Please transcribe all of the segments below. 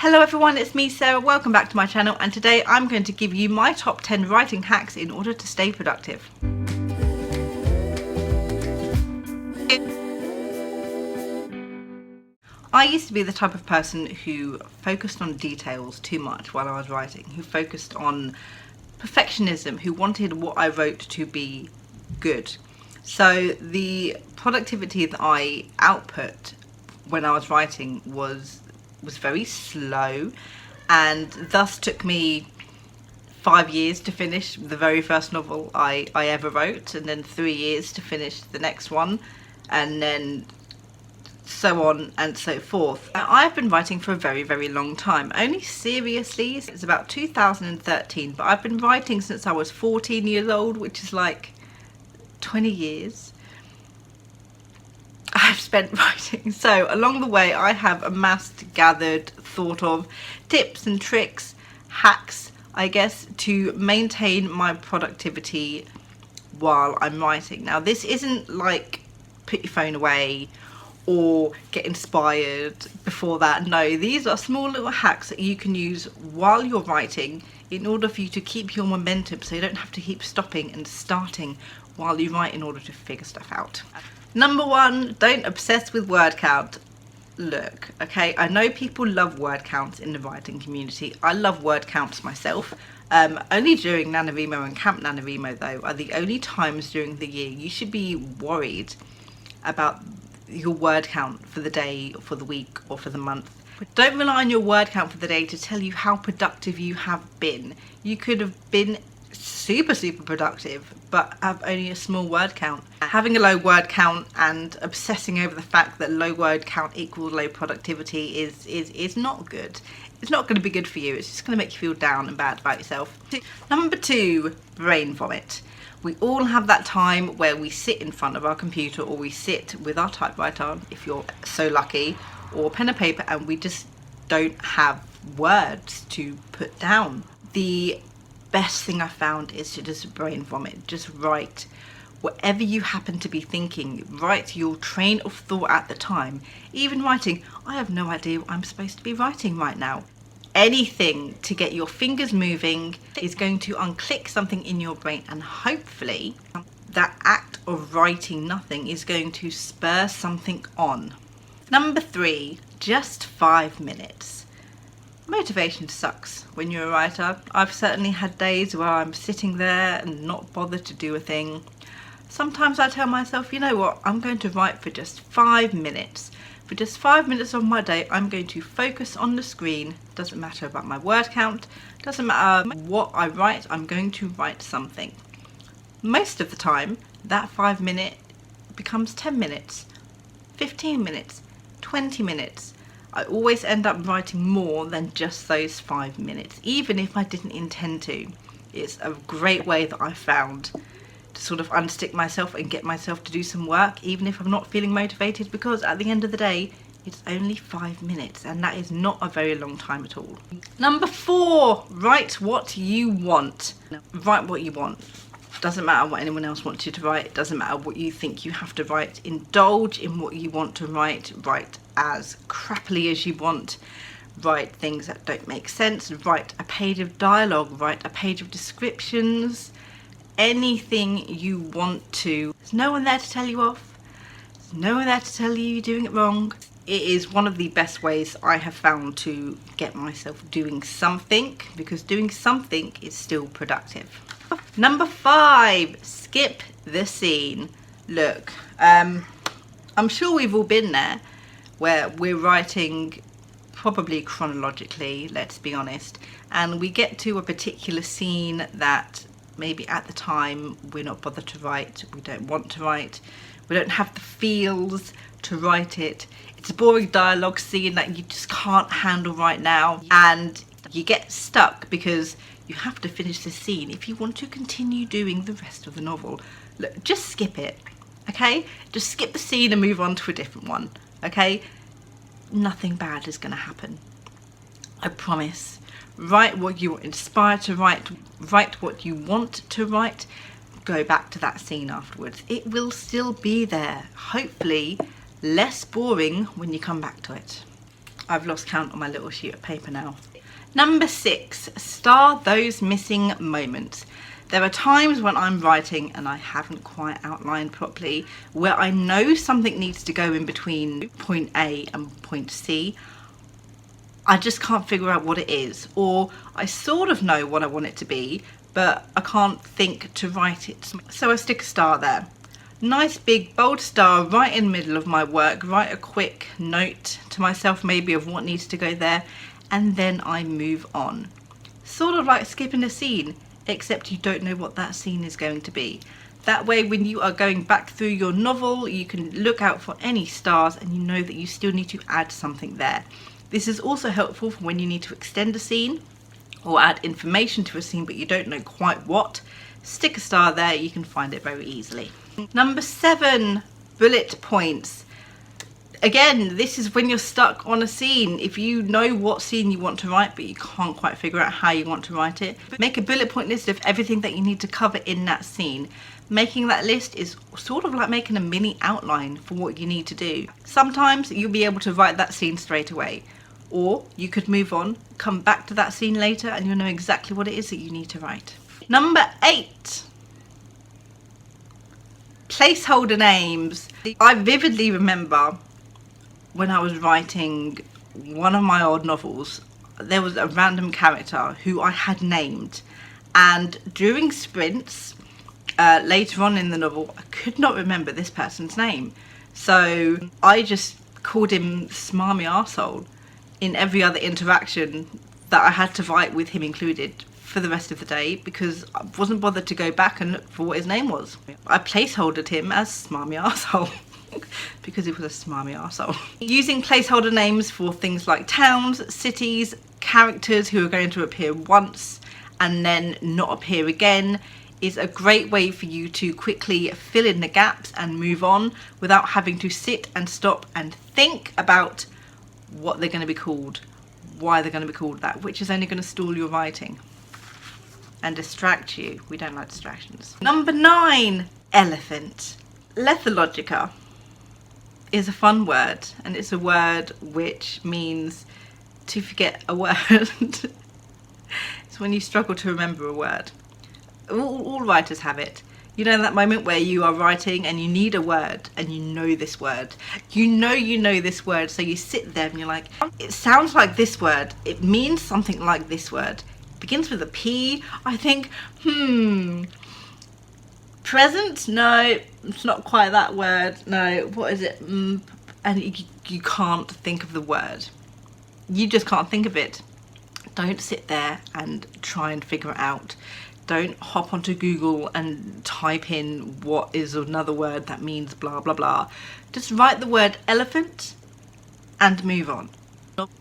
Hello everyone, it's me Sarah, welcome back to my channel, and today I'm going to give you my top 10 writing hacks in order to stay productive. I used to be the type of person who focused on details too much while I was writing, who focused on perfectionism, who wanted what I wrote to be good. So the productivity that I output when I was writing was very slow, and thus took me 5 years to finish the very first novel I ever wrote, and then 3 years to finish the next one, and then so on and so forth. I've been writing for a very long time, only seriously it's about 2013, but I've been writing since I was 14 years old, which is like 20 years I've spent writing. So along the way I have amassed, gathered, thought of tips and tricks, hacks I guess, to maintain my productivity while I'm writing. Now this isn't like put your phone away or get inspired before that. No, these are small little hacks that you can use while you're writing in order for you to keep your momentum, so you don't have to keep stopping and starting while you write in order to figure stuff out. Number one, don't obsess with word count. Look, okay, I know people love word counts in the writing community. I love word counts myself. Only during NaNoWriMo and Camp NaNoWriMo though are the only times during the year you should be worried about your word count for the day, or for the week, or for the month. Don't rely on your word count for the day to tell you how productive you have been. You could have been super productive but have only a small word count. Having a low word count and obsessing over the fact that low word count equals low productivity is not good. It's not going to be good for you. It's just going to make you feel down and bad about yourself. Number two, brain vomit. We all have that time where we sit in front of our computer, or we sit with our typewriter, if you're so lucky, or pen and paper, and we just don't have words to put down. The best thing I found is to just brain vomit. Just write whatever you happen to be thinking. Write your train of thought at the time. Even writing, I have no idea what I'm supposed to be writing right now. Anything to get your fingers moving is going to unclick something in your brain, and hopefully that act of writing nothing is going to spur something on. Number three, just 5 minutes. Motivation sucks when you're a writer. I've certainly had days where I'm sitting there and not bothered to do a thing. Sometimes I tell myself, you know what, I'm going to write for just 5 minutes. For just 5 minutes of my day, I'm going to focus on the screen. Doesn't matter about my word count, doesn't matter what I write, I'm going to write something. Most of the time, that 5 minute becomes 10 minutes, 15 minutes, 20 minutes. I always end up writing more than just those 5 minutes, even if I didn't intend to. It's a great way that I found to sort of unstick myself and get myself to do some work, even if I'm not feeling motivated, because at the end of the day, it's only 5 minutes, and that is not a very long time at all. Number four, write what you want. Write what you want. Doesn't matter what anyone else wants you to write. It doesn't matter what you think you have to write. Indulge in what you want to write. Write as crappily as you want. Write things that don't make sense. Write a page of dialogue. Write a page of descriptions. Anything you want to. There's no one there to tell you off. There's no one there to tell you you're doing it wrong. It is one of the best ways I have found to get myself doing something, because doing something is still productive. Number five, skip the scene. Look, I'm sure we've all been there where we're writing probably chronologically, let's be honest, and we get to a particular scene that maybe at the time we're not bothered to write, we don't want to write, we don't have the feels to write it. It's a boring dialogue scene that you just can't handle right now, and you get stuck because you have to finish the scene if you want to continue doing the rest of the novel. Look, just skip it, okay? Just skip the scene and move on to a different one, okay? Nothing bad is going to happen, I promise. Write what you're inspired to write. Write what you want to write. Go back to that scene afterwards. It will still be there. Hopefully less boring when you come back to it. I've lost count on my little sheet of paper now. Number 6, star those missing moments. There are times when I'm writing and I haven't quite outlined properly, where I know something needs to go in between point A and point C. I just can't figure out what it is, or I sort of know what I want it to be, but I can't think to write it. So I stick a star there. Nice big bold star right in the middle of my work. Write a quick note to myself maybe of what needs to go there, and then I move on. Sort of like skipping a scene, except you don't know what that scene is going to be. That way, when you are going back through your novel, you can look out for any stars and you know that you still need to add something there. This is also helpful for when you need to extend a scene or add information to a scene but you don't know quite what. Stick a star there, you can find it very easily. Number 7, bullet points. Again, this is when you're stuck on a scene. If you know what scene you want to write but you can't quite figure out how you want to write it, make a bullet point list of everything that you need to cover in that scene. Making that list is sort of like making a mini outline for what you need to do. Sometimes you'll be able to write that scene straight away, or you could move on, come back to that scene later and you'll know exactly what it is that you need to write. Number 8, placeholder names. I vividly remember when I was writing one of my old novels, there was a random character who I had named, and during sprints later on in the novel I could not remember this person's name, so I just called him Smarmy Arsehole in every other interaction that I had to write with him included for the rest of the day, because I wasn't bothered to go back and look for what his name was. I placeholdered him as Smarmy Arsehole because it was a smarmy arsehole. Using placeholder names for things like towns, cities, characters who are going to appear once and then not appear again is a great way for you to quickly fill in the gaps and move on without having to sit and stop and think about what they're going to be called, why they're going to be called that, which is only going to stall your writing and distract you. We don't like distractions. Number 9, elephant. Lethologica is a fun word, and it's a word which means to forget a word. It's when you struggle to remember a word. All writers have it. You know that moment where you are writing and you need a word and you know this word. You know this word, so you sit there and you're like, it sounds like this word. It means something like this word. It begins with a P, I think. Present? No, it's not quite that word. No, what is it? And you can't think of the word. You just can't think of it. Don't sit there and try and figure it out. Don't hop onto Google and type in what is another word that means blah blah blah. Just write the word elephant and move on.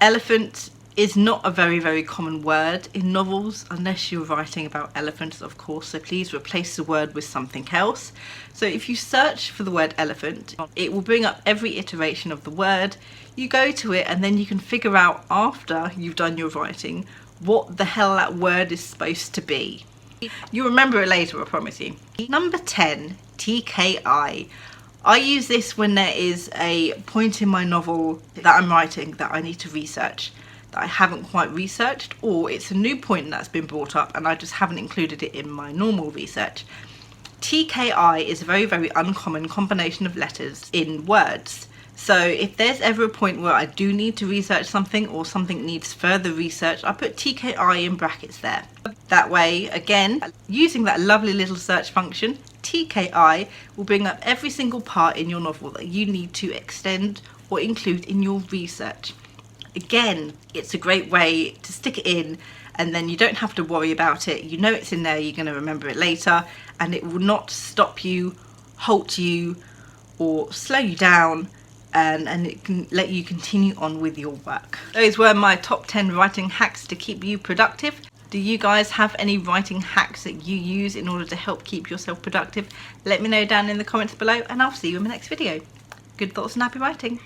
Elephant is not a very common word in novels, unless you're writing about elephants, of course, so please replace the word with something else. So if you search for the word elephant, it will bring up every iteration of the word. You go to it and then you can figure out after you've done your writing what the hell that word is supposed to be. You'll remember it later, I promise you. Number 10, TKI. I use this when there is a point in my novel that I'm writing that I need to research, that I haven't quite researched, or it's a new point that's been brought up and I just haven't included it in my normal research. TKI is a very uncommon combination of letters in words. So if there's ever a point where I do need to research something or something needs further research, I put TKI in brackets there. That way, again, using that lovely little search function, TKI will bring up every single part in your novel that you need to extend or include in your research. Again, it's a great way to stick it in and then you don't have to worry about it. You know it's in there, you're going to remember it later, and it will not stop you, halt you, or slow you down, and it can let you continue on with your work. Those were my top 10 writing hacks to keep you productive. Do you guys have any writing hacks that you use in order to help keep yourself productive? Let me know down in the comments below and I'll see you in my next video. Good thoughts and happy writing.